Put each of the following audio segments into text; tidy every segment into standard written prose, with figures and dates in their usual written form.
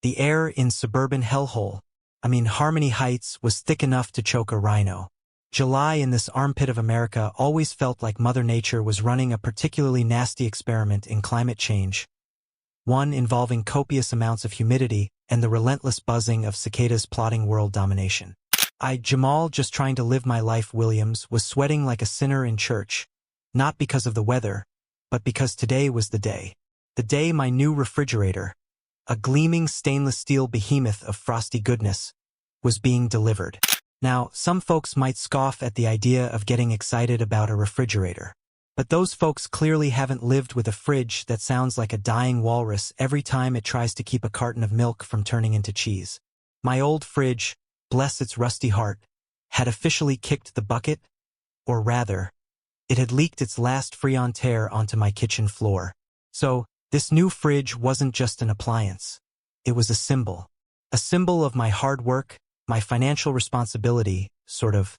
The air in suburban Harmony Heights, was thick enough to choke a rhino. July in this armpit of America always felt like Mother Nature was running a particularly nasty experiment in climate change, one involving copious amounts of humidity and the relentless buzzing of cicadas plotting world domination. Jamal, just trying to live my life, Williams, was sweating like a sinner in church, not because of the weather, but because today was the day. The day my new refrigerator, a gleaming stainless steel behemoth of frosty goodness, was being delivered. Now, some folks might scoff at the idea of getting excited about a refrigerator. But those folks clearly haven't lived with a fridge that sounds like a dying walrus every time it tries to keep a carton of milk from turning into cheese. My old fridge, bless its rusty heart, had officially kicked the bucket, or rather, it had leaked its last Freon tear onto my kitchen floor. So, this new fridge wasn't just an appliance. It was a symbol of my hard work, my financial responsibility, sort of,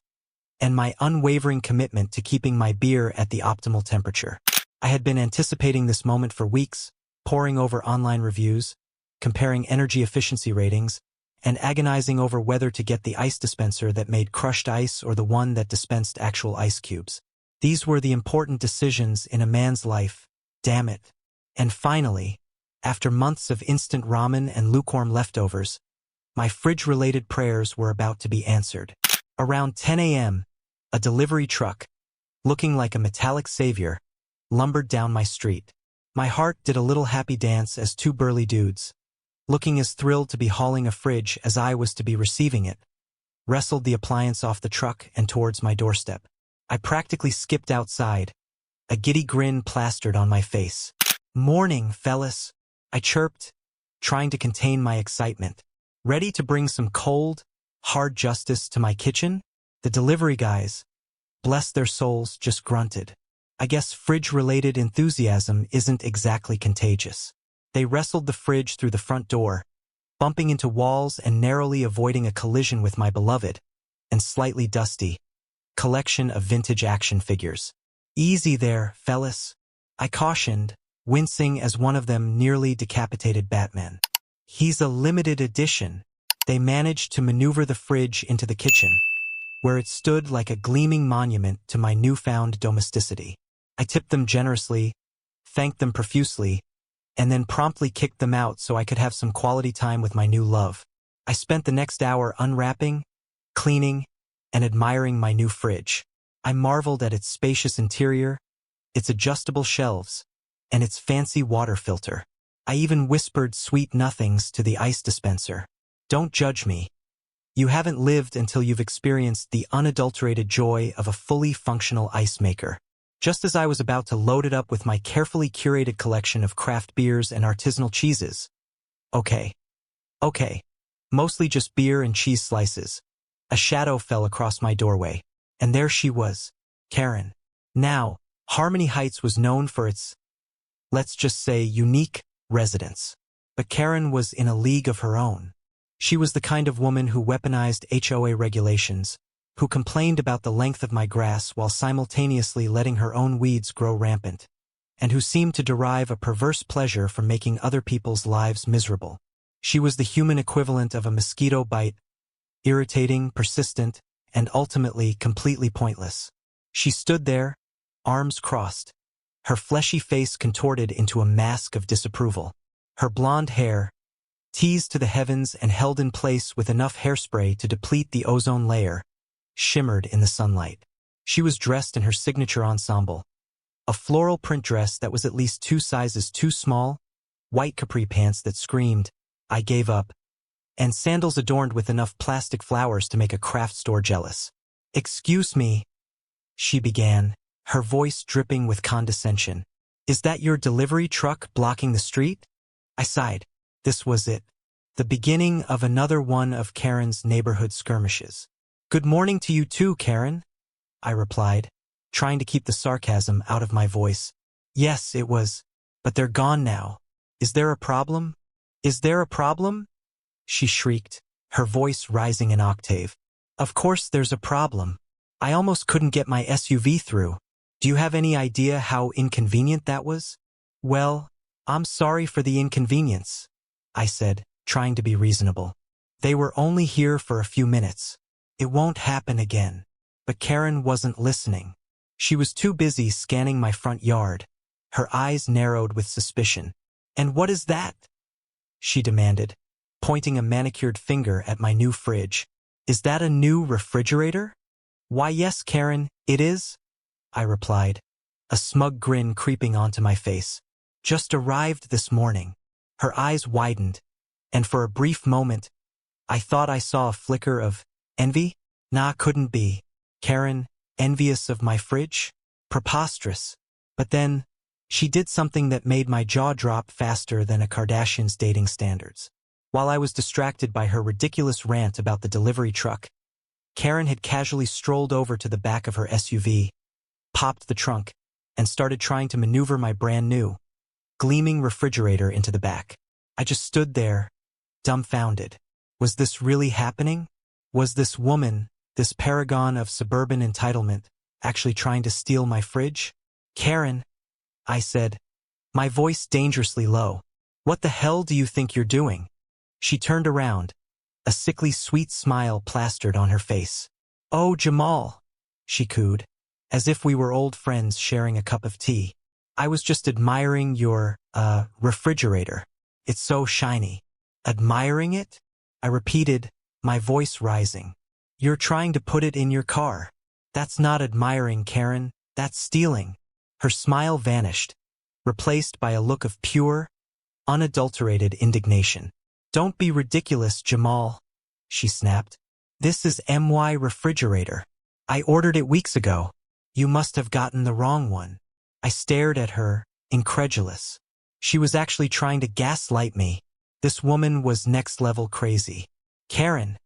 and my unwavering commitment to keeping my beer at the optimal temperature. I had been anticipating this moment for weeks, poring over online reviews, comparing energy efficiency ratings, and agonizing over whether to get the ice dispenser that made crushed ice or the one that dispensed actual ice cubes. These were the important decisions in a man's life, damn it. And finally, after months of instant ramen and lukewarm leftovers, my fridge-related prayers were about to be answered. Around 10 a.m., a delivery truck, looking like a metallic savior, lumbered down my street. My heart did a little happy dance as two burly dudes, looking as thrilled to be hauling a fridge as I was to be receiving it, wrestled the appliance off the truck and towards my doorstep. I practically skipped outside, a giddy grin plastered on my face. "Morning, fellas," I chirped, trying to contain my excitement. Ready to bring some cold, hard justice to my kitchen? The delivery guys, bless their souls, just grunted. I guess fridge-related enthusiasm isn't exactly contagious. They wrestled the fridge through the front door, bumping into walls and narrowly avoiding a collision with my beloved, and slightly dusty, collection of vintage action figures. "Easy there, fellas," I cautioned, wincing as one of them nearly decapitated Batman. "He's a limited edition." They managed to maneuver the fridge into the kitchen, where it stood like a gleaming monument to my newfound domesticity. I tipped them generously, thanked them profusely, and then promptly kicked them out so I could have some quality time with my new love. I spent the next hour unwrapping, cleaning, and admiring my new fridge. I marveled at its spacious interior, its adjustable shelves, and its fancy water filter. I even whispered sweet nothings to the ice dispenser. Don't judge me. You haven't lived until you've experienced the unadulterated joy of a fully functional ice maker. Just as I was about to load it up with my carefully curated collection of craft beers and artisanal cheeses. Okay. Mostly just beer and cheese slices. A shadow fell across my doorway, and there she was, Karen. Now, Harmony Heights was known for its, let's just say, unique residence. But Karen was in a league of her own. She was the kind of woman who weaponized HOA regulations, who complained about the length of my grass while simultaneously letting her own weeds grow rampant, and who seemed to derive a perverse pleasure from making other people's lives miserable. She was the human equivalent of a mosquito bite, irritating, persistent, and ultimately completely pointless. She stood there, arms crossed, her fleshy face contorted into a mask of disapproval. Her blonde hair, teased to the heavens and held in place with enough hairspray to deplete the ozone layer, shimmered in the sunlight. She was dressed in her signature ensemble, a floral print dress that was at least 2 sizes too small, white capri pants that screamed, "I gave up," and sandals adorned with enough plastic flowers to make a craft store jealous. "Excuse me," she began, her voice dripping with condescension. "Is that your delivery truck blocking the street?" I sighed. This was it. The beginning of another one of Karen's neighborhood skirmishes. "Good morning to you too, Karen," I replied, trying to keep the sarcasm out of my voice. "Yes, it was. But they're gone now. Is there a problem? Is there a problem?" she shrieked, her voice rising an octave. "Of course there's a problem. I almost couldn't get my SUV through. Do you have any idea how inconvenient that was?" "Well, I'm sorry for the inconvenience," I said, trying to be reasonable. They were only here for a few minutes. It won't happen again. But Karen wasn't listening. She was too busy scanning my front yard. Her eyes narrowed with suspicion. "And what is that?" she demanded, pointing a manicured finger at my new fridge. "Is that a new refrigerator?" "Why, yes, Karen, it is," I replied, a smug grin creeping onto my face. "Just arrived this morning." Her eyes widened, and for a brief moment, I thought I saw a flicker of envy. Nah, couldn't be. Karen, envious of my fridge? Preposterous. But then, she did something that made my jaw drop faster than a Kardashian's dating standards. While I was distracted by her ridiculous rant about the delivery truck, Karen had casually strolled over to the back of her SUV, popped the trunk, and started trying to maneuver my brand new, gleaming refrigerator into the back. I just stood there, dumbfounded. Was this really happening? Was this woman, this paragon of suburban entitlement, actually trying to steal my fridge? "Karen," I said, my voice dangerously low. "What the hell do you think you're doing?" She turned around, a sickly sweet smile plastered on her face. "Oh, Jamal," she cooed, as if we were old friends sharing a cup of tea. "I was just admiring your, refrigerator. It's so shiny." "Admiring it?" I repeated, my voice rising. "You're trying to put it in your car. That's not admiring, Karen. That's stealing." Her smile vanished, replaced by a look of pure, unadulterated indignation. "Don't be ridiculous, Jamal," she snapped. "This is my refrigerator. I ordered it weeks ago. You must have gotten the wrong one." I stared at her, incredulous. She was actually trying to gaslight me. This woman was next-level crazy. "Karen,"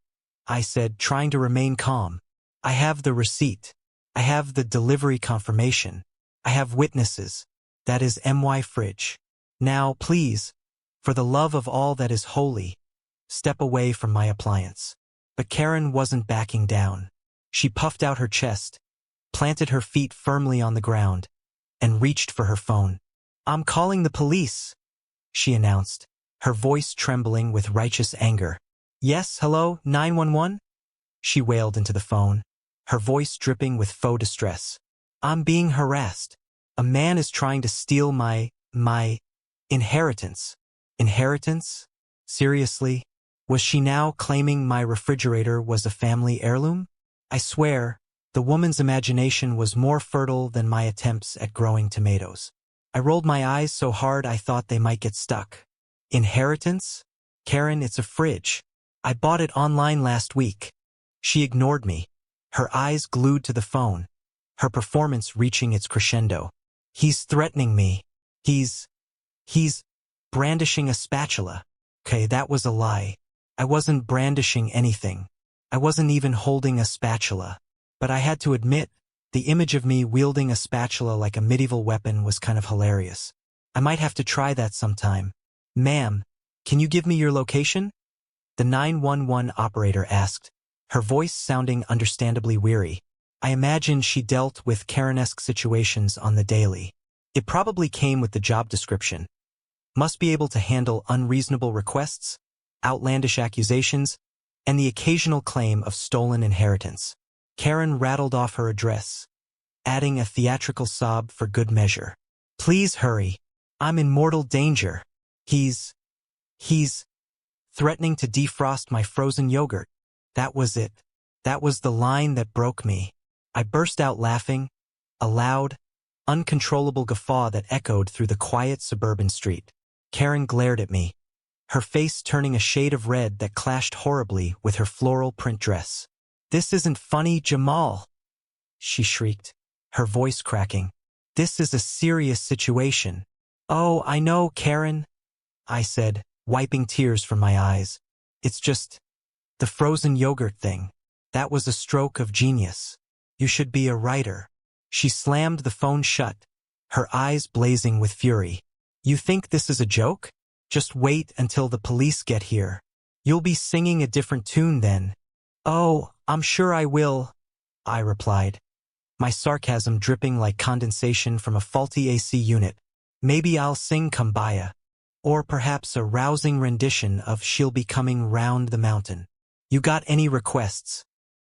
I said, trying to remain calm, "I have the receipt. I have the delivery confirmation. I have witnesses. That is my fridge. Now, please, for the love of all that is holy, step away from my appliance." But Karen wasn't backing down. She puffed out her chest, planted her feet firmly on the ground, and reached for her phone. "I'm calling the police," she announced, her voice trembling with righteous anger. "Yes, hello, 911? She wailed into the phone, her voice dripping with faux distress. "I'm being harassed. A man is trying to steal my inheritance." Inheritance? Seriously? Was she now claiming my refrigerator was a family heirloom? I swear, the woman's imagination was more fertile than my attempts at growing tomatoes. I rolled my eyes so hard I thought they might get stuck. "Inheritance? Karen, it's a fridge. I bought it online last week." She ignored me, her eyes glued to the phone, her performance reaching its crescendo. "He's threatening me. He's brandishing a spatula." Okay, that was a lie. I wasn't brandishing anything. I wasn't even holding a spatula. But I had to admit, the image of me wielding a spatula like a medieval weapon was kind of hilarious. I might have to try that sometime. "Ma'am, can you give me your location?" the 911 operator asked, her voice sounding understandably weary. I imagined she dealt with Karen-esque situations on the daily. It probably came with the job description. Must be able to handle unreasonable requests, outlandish accusations, and the occasional claim of stolen inheritance. Karen rattled off her address, adding a theatrical sob for good measure. "Please hurry. I'm in mortal danger. He's threatening to defrost my frozen yogurt." That was it. That was the line that broke me. I burst out laughing, a loud, uncontrollable guffaw that echoed through the quiet suburban street. Karen glared at me, her face turning a shade of red that clashed horribly with her floral print dress. "This isn't funny, Jamal," she shrieked, her voice cracking. "This is a serious situation." "Oh, I know, Karen," I said, wiping tears from my eyes. "It's just the frozen yogurt thing. That was a stroke of genius. You should be a writer." She slammed the phone shut, her eyes blazing with fury. "You think this is a joke? Just wait until the police get here. You'll be singing a different tune then." "Oh, I'm sure I will," I replied, my sarcasm dripping like condensation from a faulty AC unit. "Maybe I'll sing Kumbaya. Or perhaps a rousing rendition of She'll Be Coming Round the Mountain. You got any requests?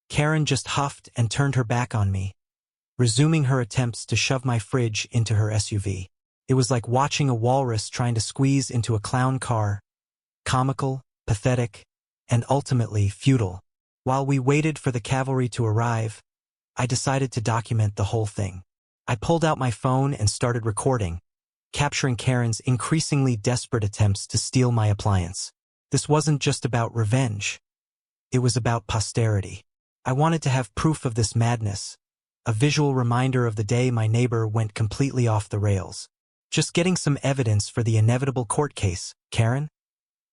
Karen just huffed and turned her back on me, resuming her attempts to shove my fridge into her SUV. It was like watching a walrus trying to squeeze into a clown car, comical, pathetic, and ultimately futile. While we waited for the cavalry to arrive, I decided to document the whole thing. I pulled out my phone and started recording, capturing Karen's increasingly desperate attempts to steal my appliance. This wasn't just about revenge. It was about posterity. I wanted to have proof of this madness, a visual reminder of the day my neighbor went completely off the rails. Just getting some evidence for the inevitable court case, Karen?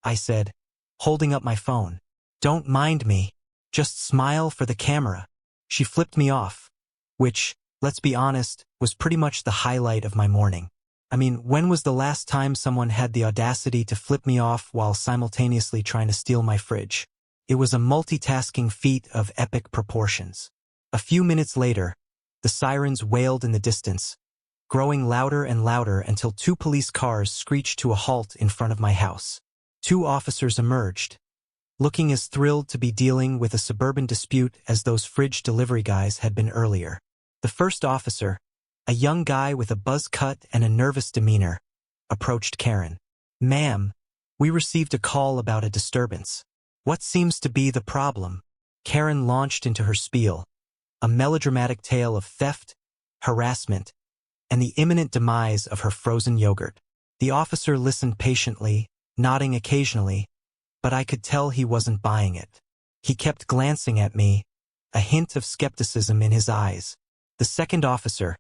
I said, holding up my phone. Don't mind me. Just smile for the camera. She flipped me off, which, let's be honest, was pretty much the highlight of my morning. I mean, when was the last time someone had the audacity to flip me off while simultaneously trying to steal my fridge? It was a multitasking feat of epic proportions. A few minutes later, the sirens wailed in the distance, growing louder and louder until 2 police cars screeched to a halt in front of my house. 2 officers emerged, looking as thrilled to be dealing with a suburban dispute as those fridge delivery guys had been earlier. The first officer, a young guy with a buzz cut and a nervous demeanor, approached Karen. "Ma'am, we received a call about a disturbance. What seems to be the problem?" Karen launched into her spiel, a melodramatic tale of theft, harassment, and the imminent demise of her frozen yogurt. The officer listened patiently, nodding occasionally, but I could tell he wasn't buying it. He kept glancing at me, a hint of skepticism in his eyes. The second officer,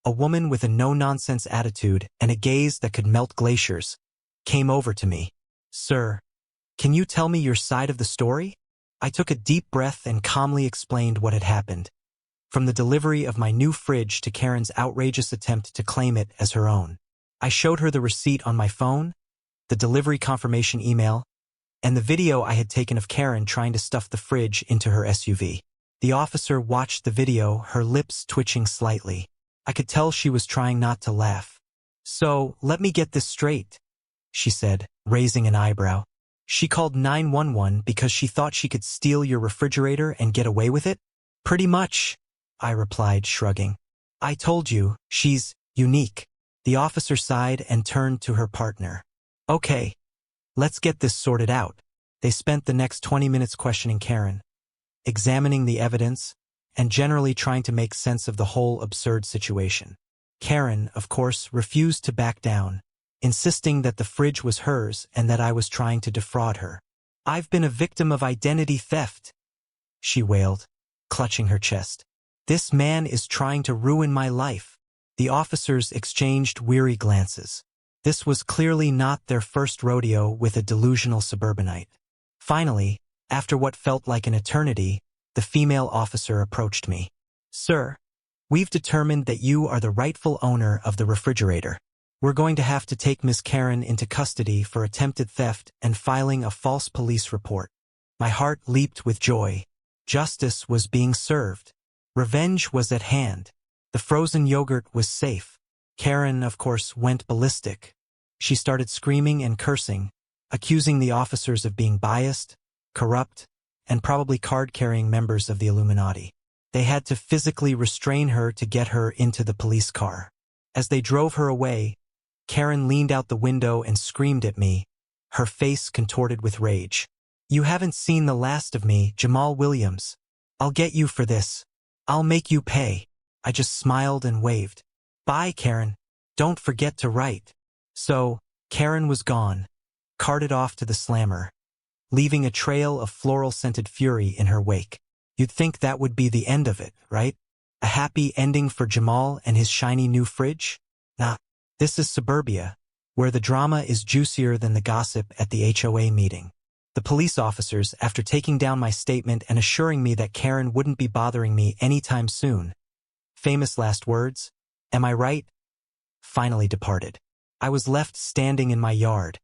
a woman with a no-nonsense attitude and a gaze that could melt glaciers, came over to me. "Sir, can you tell me your side of the story?" I took a deep breath and calmly explained what had happened, from the delivery of my new fridge to Karen's outrageous attempt to claim it as her own. I showed her the receipt on my phone, the delivery confirmation email, and the video I had taken of Karen trying to stuff the fridge into her SUV. The officer watched the video, her lips twitching slightly. I could tell she was trying not to laugh. "So, let me get this straight," she said, raising an eyebrow. "She called 911 because she thought she could steal your refrigerator and get away with it?" "Pretty much," I replied, shrugging. "I told you, she's unique." The officer sighed and turned to her partner. "Okay, let's get this sorted out." They spent the next 20 minutes questioning Karen, examining the evidence, and generally trying to make sense of the whole absurd situation. Karen, of course, refused to back down, insisting that the fridge was hers and that I was trying to defraud her. "I've been a victim of identity theft," she wailed, clutching her chest. "This man is trying to ruin my life." The officers exchanged weary glances. This was clearly not their first rodeo with a delusional suburbanite. Finally, after what felt like an eternity, the female officer approached me. "Sir, we've determined that you are the rightful owner of the refrigerator. We're going to have to take Miss Karen into custody for attempted theft and filing a false police report." My heart leaped with joy. Justice was being served. Revenge was at hand. The frozen yogurt was safe. Karen, of course, went ballistic. She started screaming and cursing, accusing the officers of being biased, corrupt, and probably card-carrying members of the Illuminati. They had to physically restrain her to get her into the police car. As they drove her away, Karen leaned out the window and screamed at me, her face contorted with rage. "You haven't seen the last of me, Jamal Williams. I'll get you for this. I'll make you pay." I just smiled and waved. "Bye, Karen. Don't forget to write." So, Karen was gone, carted off to the slammer, leaving a trail of floral-scented fury in her wake. You'd think that would be the end of it, right? A happy ending for Jamal and his shiny new fridge? Nah, this is suburbia, where the drama is juicier than the gossip at the HOA meeting. The police officers, after taking down my statement and assuring me that Karen wouldn't be bothering me anytime soon, famous last words, "Am I right?" finally departed. I was left standing in my yard,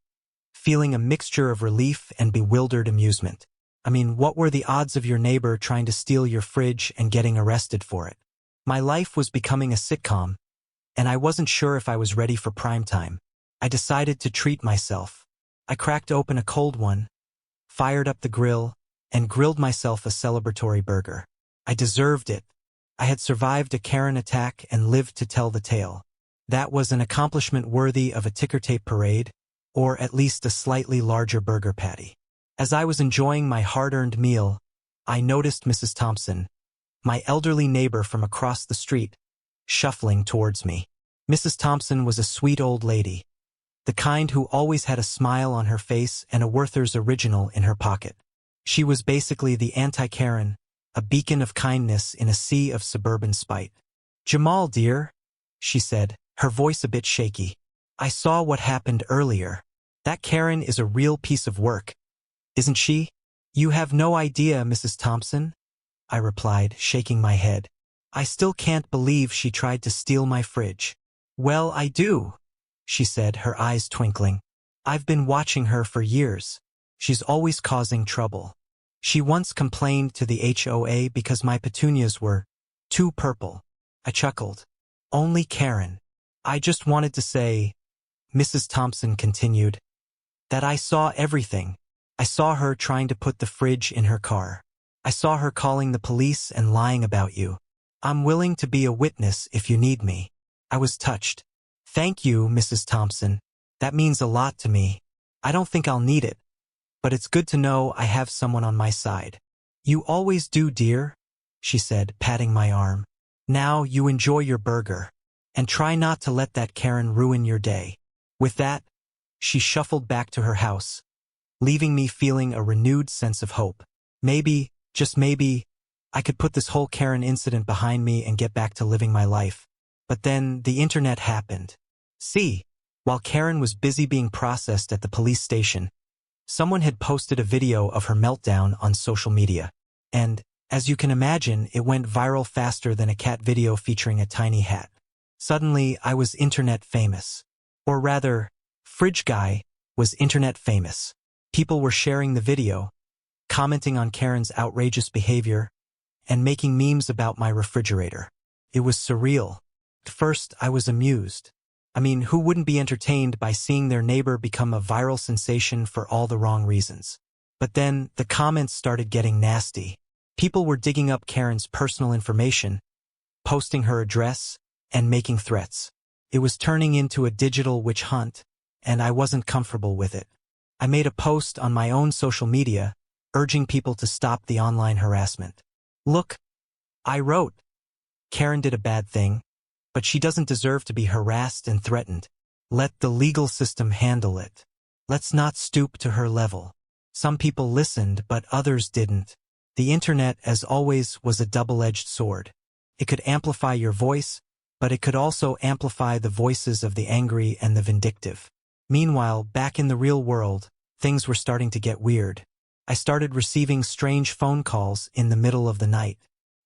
feeling a mixture of relief and bewildered amusement. I mean, what were the odds of your neighbor trying to steal your fridge and getting arrested for it? My life was becoming a sitcom, and I wasn't sure if I was ready for prime time. I decided to treat myself. I cracked open a cold one, fired up the grill, and grilled myself a celebratory burger. I deserved it. I had survived a Karen attack and lived to tell the tale. That was an accomplishment worthy of a ticker tape parade, or at least a slightly larger burger patty. As I was enjoying my hard-earned meal, I noticed Mrs. Thompson, my elderly neighbor from across the street, shuffling towards me. Mrs. Thompson was a sweet old lady, the kind who always had a smile on her face and a Werther's Original in her pocket. She was basically the anti-Karen, a beacon of kindness in a sea of suburban spite. "Jamal, dear," she said, her voice a bit shaky. "I saw what happened earlier. That Karen is a real piece of work, isn't she?" "You have no idea, Mrs. Thompson," I replied, shaking my head. "I still can't believe she tried to steal my fridge." "Well, I do," she said, her eyes twinkling. "I've been watching her for years. She's always causing trouble. She once complained to the HOA because my petunias were too purple." I chuckled. "Only Karen. I just wanted to say," Mrs. Thompson continued, "that I saw everything. I saw her trying to put the fridge in her car. I saw her calling the police and lying about you. I'm willing to be a witness if you need me." I was touched. "Thank you, Mrs. Thompson. That means a lot to me. I don't think I'll need it, but it's good to know I have someone on my side." "You always do, dear," she said, patting my arm. "Now you enjoy your burger. And try not to let that Karen ruin your day." With that, she shuffled back to her house, leaving me feeling a renewed sense of hope. Maybe, just maybe, I could put this whole Karen incident behind me and get back to living my life. But then the internet happened. See, while Karen was busy being processed at the police station, someone had posted a video of her meltdown on social media. And, as you can imagine, it went viral faster than a cat video featuring a tiny hat. Suddenly, I was internet famous. Or rather, Fridge Guy was internet famous. People were sharing the video, commenting on Karen's outrageous behavior, and making memes about my refrigerator. It was surreal. At first, I was amused. I mean, who wouldn't be entertained by seeing their neighbor become a viral sensation for all the wrong reasons? But then, the comments started getting nasty. People were digging up Karen's personal information, posting her address, and making threats. It was turning into a digital witch hunt, and I wasn't comfortable with it. I made a post on my own social media, urging people to stop the online harassment. "Look," I wrote, "Karen did a bad thing, but she doesn't deserve to be harassed and threatened. Let the legal system handle it. Let's not stoop to her level." Some people listened, but others didn't. The internet, as always, was a double-edged sword. It could amplify your voice, but it could also amplify the voices of the angry and the vindictive. Meanwhile, back in the real world, things were starting to get weird. I started receiving strange phone calls in the middle of the night.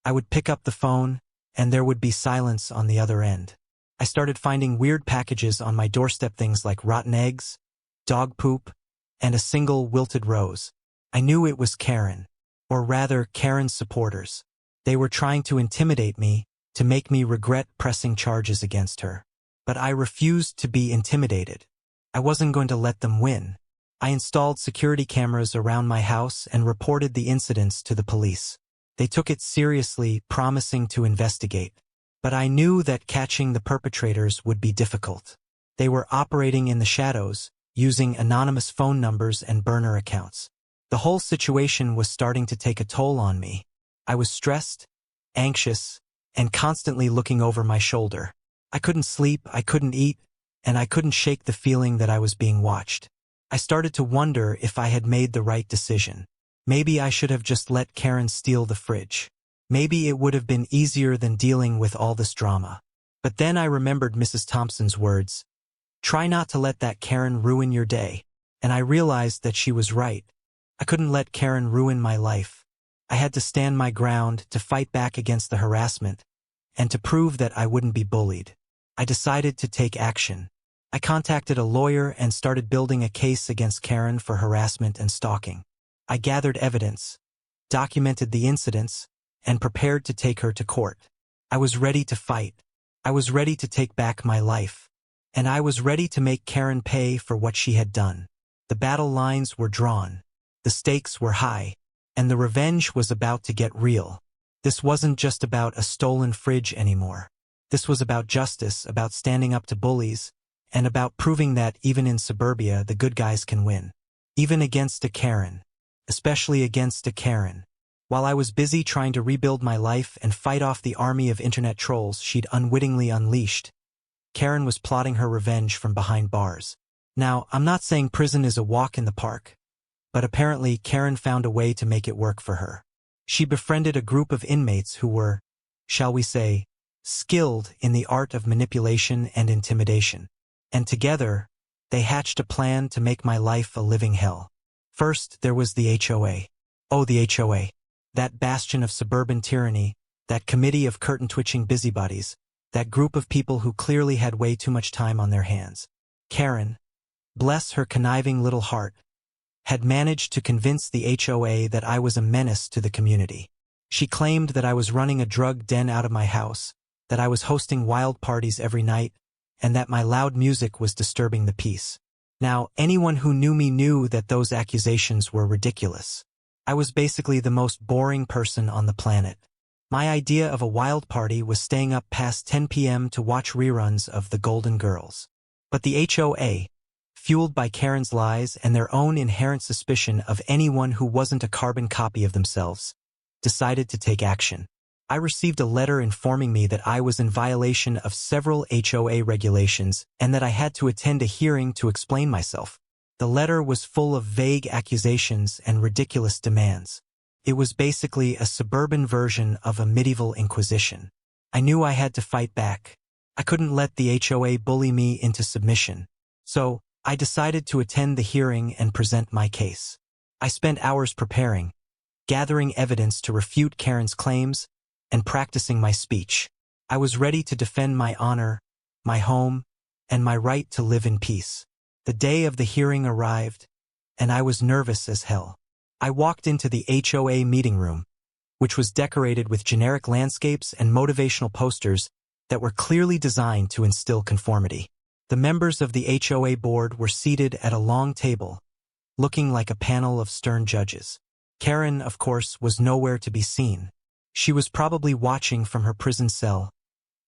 I would pick up the phone, and there would be silence on the other end. I started finding weird packages on my doorstep, things like rotten eggs, dog poop, and a single wilted rose. I knew it was Karen, or rather Karen's supporters. They were trying to intimidate me, to make me regret pressing charges against her. But I refused to be intimidated. I wasn't going to let them win. I installed security cameras around my house and reported the incidents to the police. They took it seriously, promising to investigate. But I knew that catching the perpetrators would be difficult. They were operating in the shadows, using anonymous phone numbers and burner accounts. The whole situation was starting to take a toll on me. I was stressed, anxious, and constantly looking over my shoulder. I couldn't sleep, I couldn't eat, and I couldn't shake the feeling that I was being watched. I started to wonder if I had made the right decision. Maybe I should have just let Karen steal the fridge. Maybe it would have been easier than dealing with all this drama. But then I remembered Mrs. Thompson's words, "Try not to let that Karen ruin your day." And I realized that she was right. I couldn't let Karen ruin my life. I had to stand my ground, to fight back against the harassment, and to prove that I wouldn't be bullied. I decided to take action. I contacted a lawyer and started building a case against Karen for harassment and stalking. I gathered evidence, documented the incidents, and prepared to take her to court. I was ready to fight. I was ready to take back my life. and I was ready to make Karen pay for what she had done. The battle lines were drawn. The stakes were high, and the revenge was about to get real. This wasn't just about a stolen fridge anymore. This was about justice, about standing up to bullies, and about proving that even in suburbia the good guys can win. Even against a Karen. Especially against a Karen. While I was busy trying to rebuild my life and fight off the army of internet trolls she'd unwittingly unleashed, Karen was plotting her revenge from behind bars. Now, I'm not saying prison is a walk in the park, but apparently Karen found a way to make it work for her. She befriended a group of inmates who were, shall we say, skilled in the art of manipulation and intimidation. And together, they hatched a plan to make my life a living hell. First, there was the HOA. Oh, the HOA. That bastion of suburban tyranny, that committee of curtain-twitching busybodies, that group of people who clearly had way too much time on their hands. Karen, bless her conniving little heart, had managed to convince the HOA that I was a menace to the community. She claimed that I was running a drug den out of my house, that I was hosting wild parties every night, and that my loud music was disturbing the peace. Now, anyone who knew me knew that those accusations were ridiculous. I was basically the most boring person on the planet. My idea of a wild party was staying up past 10 p.m. to watch reruns of The Golden Girls. But the HOA, fueled by Karen's lies and their own inherent suspicion of anyone who wasn't a carbon copy of themselves, decided to take action. I received a letter informing me that I was in violation of several HOA regulations and that I had to attend a hearing to explain myself. The letter was full of vague accusations and ridiculous demands. It was basically a suburban version of a medieval inquisition. I knew I had to fight back. I couldn't let the HOA bully me into submission. So, I decided to attend the hearing and present my case. I spent hours preparing, gathering evidence to refute Karen's claims, and practicing my speech. I was ready to defend my honor, my home, and my right to live in peace. The day of the hearing arrived, and I was nervous as hell. I walked into the HOA meeting room, which was decorated with generic landscapes and motivational posters that were clearly designed to instill conformity. The members of the HOA board were seated at a long table, looking like a panel of stern judges. Karen, of course, was nowhere to be seen. She was probably watching from her prison cell,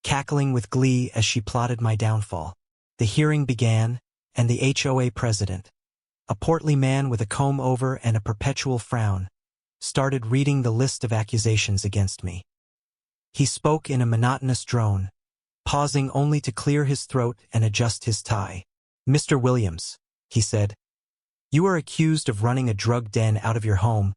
cackling with glee as she plotted my downfall. The hearing began, and the HOA president, a portly man with a comb-over and a perpetual frown, started reading the list of accusations against me. He spoke in a monotonous drone, pausing only to clear his throat and adjust his tie. "Mr. Williams," he said, "you are accused of running a drug den out of your home,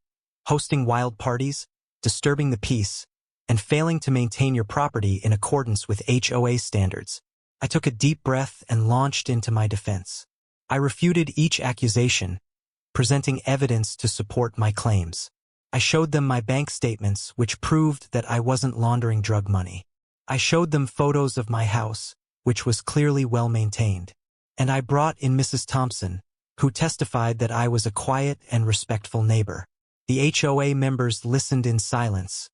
hosting wild parties, disturbing the peace, and failing to maintain your property in accordance with HOA standards." I took a deep breath and launched into my defense. I refuted each accusation, presenting evidence to support my claims. I showed them my bank statements, which proved that I wasn't laundering drug money. I showed them photos of my house, which was clearly well maintained. And I brought in Mrs. Thompson, who testified that I was a quiet and respectful neighbor. The HOA members listened in silence,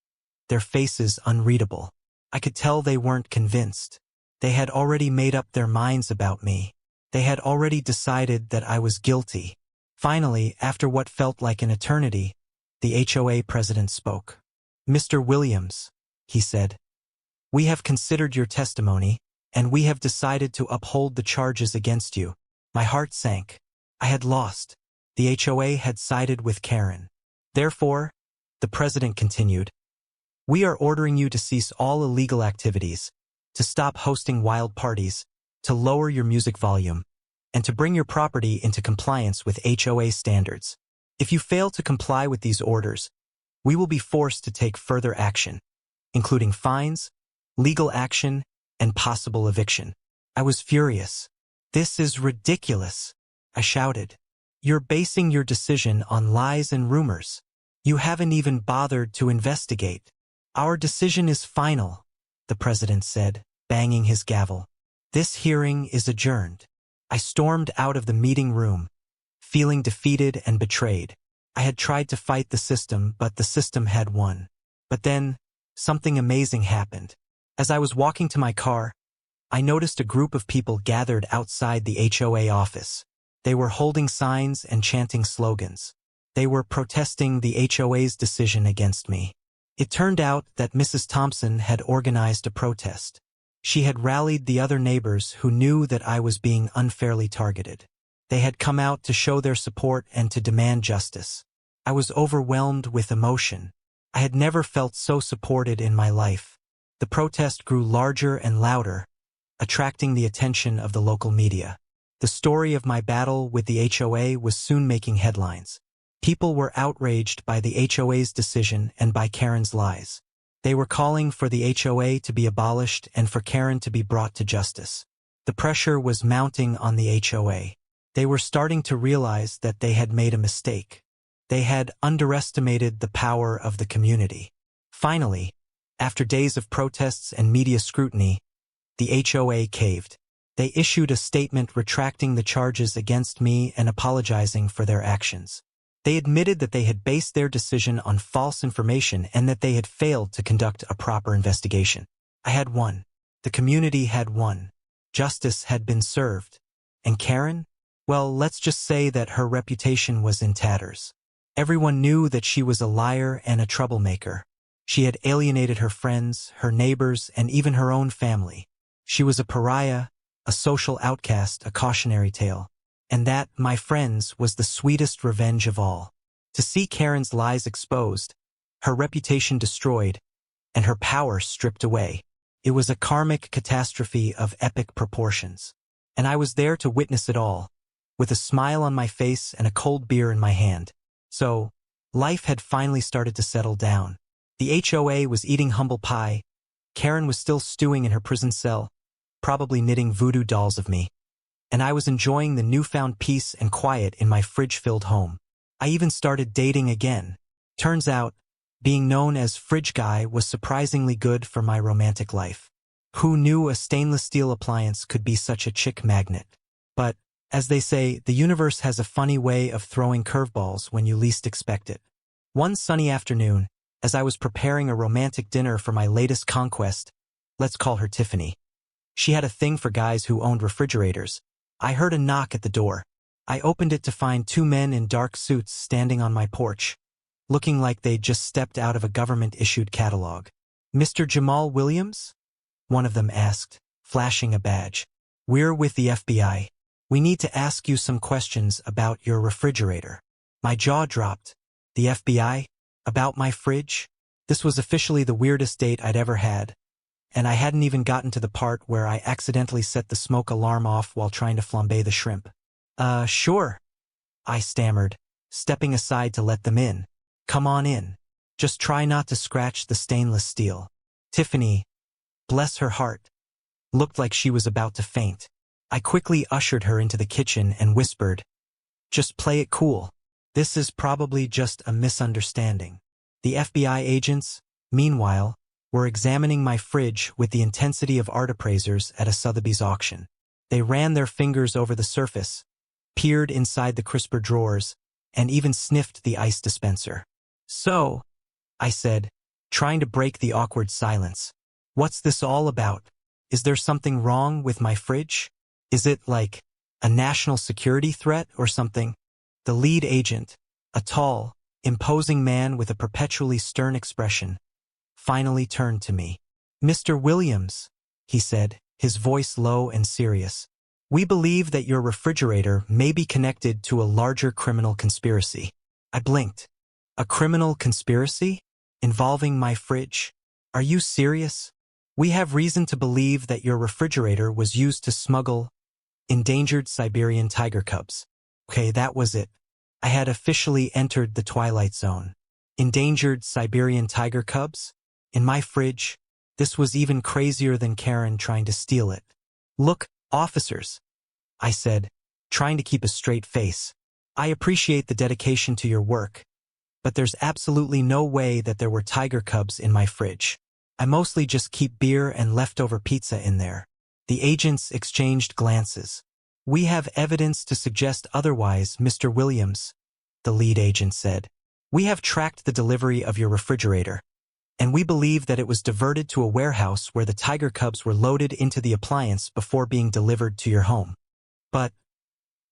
their faces unreadable. I could tell they weren't convinced. They had already made up their minds about me. They had already decided that I was guilty. Finally, after what felt like an eternity, the HOA president spoke. "Mr. Williams," he said, "we have considered your testimony, and we have decided to uphold the charges against you." My heart sank. I had lost. The HOA had sided with Karen. "Therefore," the president continued, "we are ordering you to cease all illegal activities, to stop hosting wild parties, to lower your music volume, and to bring your property into compliance with HOA standards. If you fail to comply with these orders, we will be forced to take further action, including fines, legal action, and possible eviction." I was furious. "This is ridiculous," I shouted. "You're basing your decision on lies and rumors. You haven't even bothered to investigate." "Our decision is final," the president said, banging his gavel. "This hearing is adjourned." I stormed out of the meeting room, feeling defeated and betrayed. I had tried to fight the system, but the system had won. But then, something amazing happened. As I was walking to my car, I noticed a group of people gathered outside the HOA office. They were holding signs and chanting slogans. They were protesting the HOA's decision against me. It turned out that Mrs. Thompson had organized a protest. She had rallied the other neighbors who knew that I was being unfairly targeted. They had come out to show their support and to demand justice. I was overwhelmed with emotion. I had never felt so supported in my life. The protest grew larger and louder, attracting the attention of the local media. The story of my battle with the HOA was soon making headlines. People were outraged by the HOA's decision and by Karen's lies. They were calling for the HOA to be abolished and for Karen to be brought to justice. The pressure was mounting on the HOA. They were starting to realize that they had made a mistake. They had underestimated the power of the community. Finally, after days of protests and media scrutiny, the HOA caved. They issued a statement retracting the charges against me and apologizing for their actions. They admitted that they had based their decision on false information and that they had failed to conduct a proper investigation. I had won. The community had won. Justice had been served. And Karen? Well, let's just say that her reputation was in tatters. Everyone knew that she was a liar and a troublemaker. She had alienated her friends, her neighbors, and even her own family. She was a pariah, a social outcast, a cautionary tale. And that, my friends, was the sweetest revenge of all. To see Karen's lies exposed, her reputation destroyed, and her power stripped away. It was a karmic catastrophe of epic proportions. And I was there to witness it all, with a smile on my face and a cold beer in my hand. So, life had finally started to settle down. The HOA was eating humble pie. Karen was still stewing in her prison cell, probably knitting voodoo dolls of me. And I was enjoying the newfound peace and quiet in my fridge-filled home. I even started dating again. Turns out, being known as Fridge Guy was surprisingly good for my romantic life. Who knew a stainless steel appliance could be such a chick magnet? But, as they say, the universe has a funny way of throwing curveballs when you least expect it. One sunny afternoon, as I was preparing a romantic dinner for my latest conquest, let's call her Tiffany. She had a thing for guys who owned refrigerators. I heard a knock at the door. I opened it to find two men in dark suits standing on my porch, looking like they'd just stepped out of a government-issued catalog. "Mr. Jamal Williams?" one of them asked, flashing a badge. "We're with the FBI. We need to ask you some questions about your refrigerator." My jaw dropped. The FBI? About my fridge? This was officially the weirdest date I'd ever had. And I hadn't even gotten to the part where I accidentally set the smoke alarm off while trying to flambe the shrimp. Sure," I stammered, stepping aside to let them in. "Come on in. Just try not to scratch the stainless steel." Tiffany, bless her heart, looked like she was about to faint. I quickly ushered her into the kitchen and whispered, "Just play it cool. This is probably just a misunderstanding." The FBI agents, meanwhile, were examining my fridge with the intensity of art appraisers at a Sotheby's auction. They ran their fingers over the surface, peered inside the crisper drawers, and even sniffed the ice dispenser. "So," I said, trying to break the awkward silence, "what's this all about? Is there something wrong with my fridge? Is it like a national security threat or something?" The lead agent, a tall, imposing man with a perpetually stern expression, finally turned to me. "Mr. Williams," he said, his voice low and serious, "we believe that your refrigerator may be connected to a larger criminal conspiracy." I blinked. "A criminal conspiracy? Involving my fridge? Are you serious? We have reason to believe that your refrigerator was used to smuggle endangered Siberian tiger cubs." Okay, that was it. I had officially entered the twilight zone. Endangered Siberian tiger cubs? In my fridge? This was even crazier than Karen trying to steal it. "Look, officers," I said, trying to keep a straight face. "I appreciate the dedication to your work, but there's absolutely no way that there were tiger cubs in my fridge. I mostly just keep beer and leftover pizza in there." The agents exchanged glances. "We have evidence to suggest otherwise, Mr. Williams," the lead agent said. "We have tracked the delivery of your refrigerator. and we believe that it was diverted to a warehouse where the tiger cubs were loaded into the appliance before being delivered to your home. But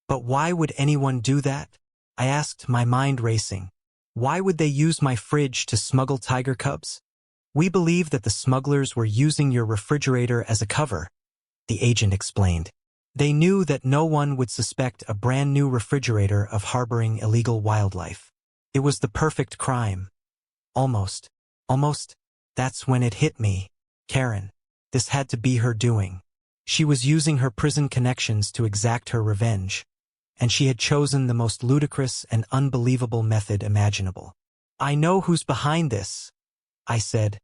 why would anyone do that? I asked, my mind racing. Why would they use my fridge to smuggle tiger cubs? We believe that the smugglers were using your refrigerator as a cover, the agent explained. They knew that no one would suspect a brand new refrigerator of harboring illegal wildlife. It was the perfect crime. Almost. That's when it hit me. Karen. This had to be her doing. She was using her prison connections to exact her revenge. And she had chosen the most ludicrous and unbelievable method imaginable. I know who's behind this, I said,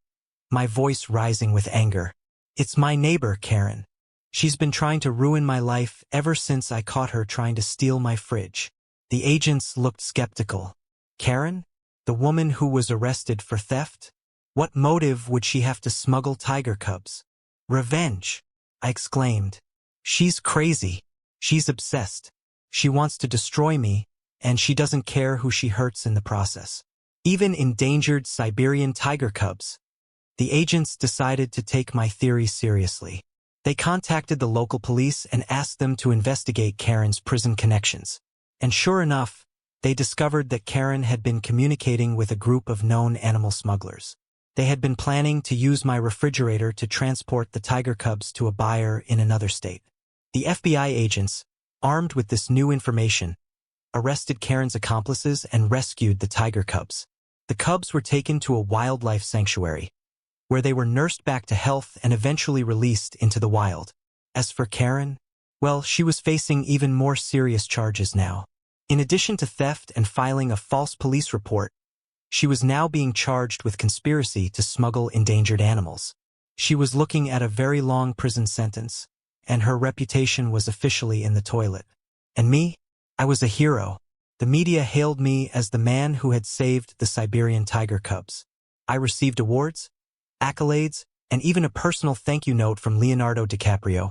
my voice rising with anger. It's my neighbor, Karen. She's been trying to ruin my life ever since I caught her trying to steal my fridge. The agents looked skeptical. Karen? The woman who was arrested for theft? What motive would she have to smuggle tiger cubs? Revenge, I exclaimed. She's crazy. She's obsessed. She wants to destroy me, and she doesn't care who she hurts in the process. Even endangered Siberian tiger cubs. The agents decided to take my theory seriously. They contacted the local police and asked them to investigate Karen's prison connections. And sure enough, they discovered that Karen had been communicating with a group of known animal smugglers. They had been planning to use my refrigerator to transport the tiger cubs to a buyer in another state. The FBI agents, armed with this new information, arrested Karen's accomplices and rescued the tiger cubs. The cubs were taken to a wildlife sanctuary, where they were nursed back to health and eventually released into the wild. As for Karen, well, she was facing even more serious charges now. In addition to theft and filing a false police report, she was now being charged with conspiracy to smuggle endangered animals. She was looking at a very long prison sentence, and her reputation was officially in the toilet. And me? I was a hero. The media hailed me as the man who had saved the Siberian tiger cubs. I received awards, accolades, and even a personal thank you note from Leonardo DiCaprio.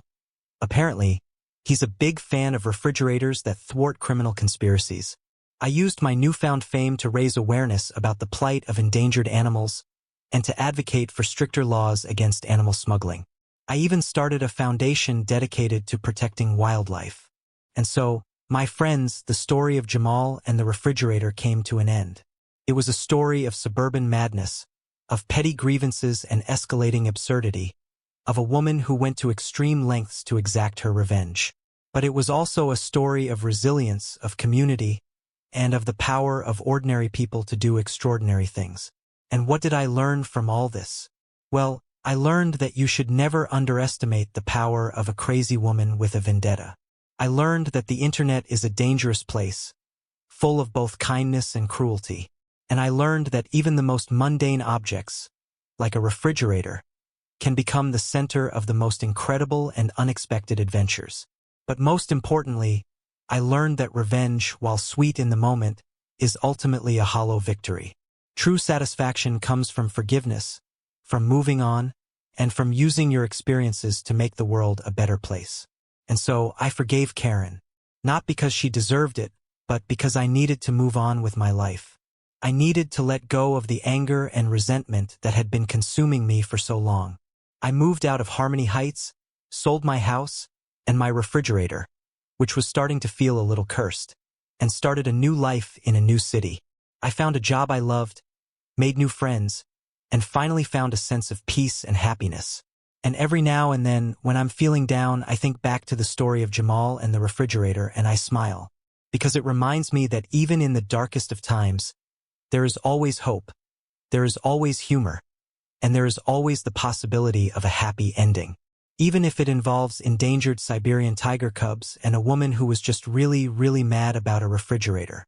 Apparently, he's a big fan of refrigerators that thwart criminal conspiracies. I used my newfound fame to raise awareness about the plight of endangered animals and to advocate for stricter laws against animal smuggling. I even started a foundation dedicated to protecting wildlife. And so, my friends, the story of Jamal and the refrigerator came to an end. It was a story of suburban madness, of petty grievances and escalating absurdity, of a woman who went to extreme lengths to exact her revenge. But it was also a story of resilience, of community, and of the power of ordinary people to do extraordinary things. And what did I learn from all this? Well, I learned that you should never underestimate the power of a crazy woman with a vendetta. I learned that the internet is a dangerous place, full of both kindness and cruelty. And I learned that even the most mundane objects, like a refrigerator, can become the center of the most incredible and unexpected adventures. But most importantly, I learned that revenge, while sweet in the moment, is ultimately a hollow victory. True satisfaction comes from forgiveness, from moving on, and from using your experiences to make the world a better place. And so I forgave Karen, not because she deserved it, but because I needed to move on with my life. I needed to let go of the anger and resentment that had been consuming me for so long. I moved out of Harmony Heights, sold my house, and my refrigerator, which was starting to feel a little cursed, and started a new life in a new city. I found a job I loved, made new friends, and finally found a sense of peace and happiness. And every now and then, when I'm feeling down, I think back to the story of Jamal and the refrigerator and I smile, because it reminds me that even in the darkest of times, there is always hope, there is always humor, and there is always the possibility of a happy ending. Even if it involves endangered Siberian tiger cubs and a woman who was just really, really mad about a refrigerator.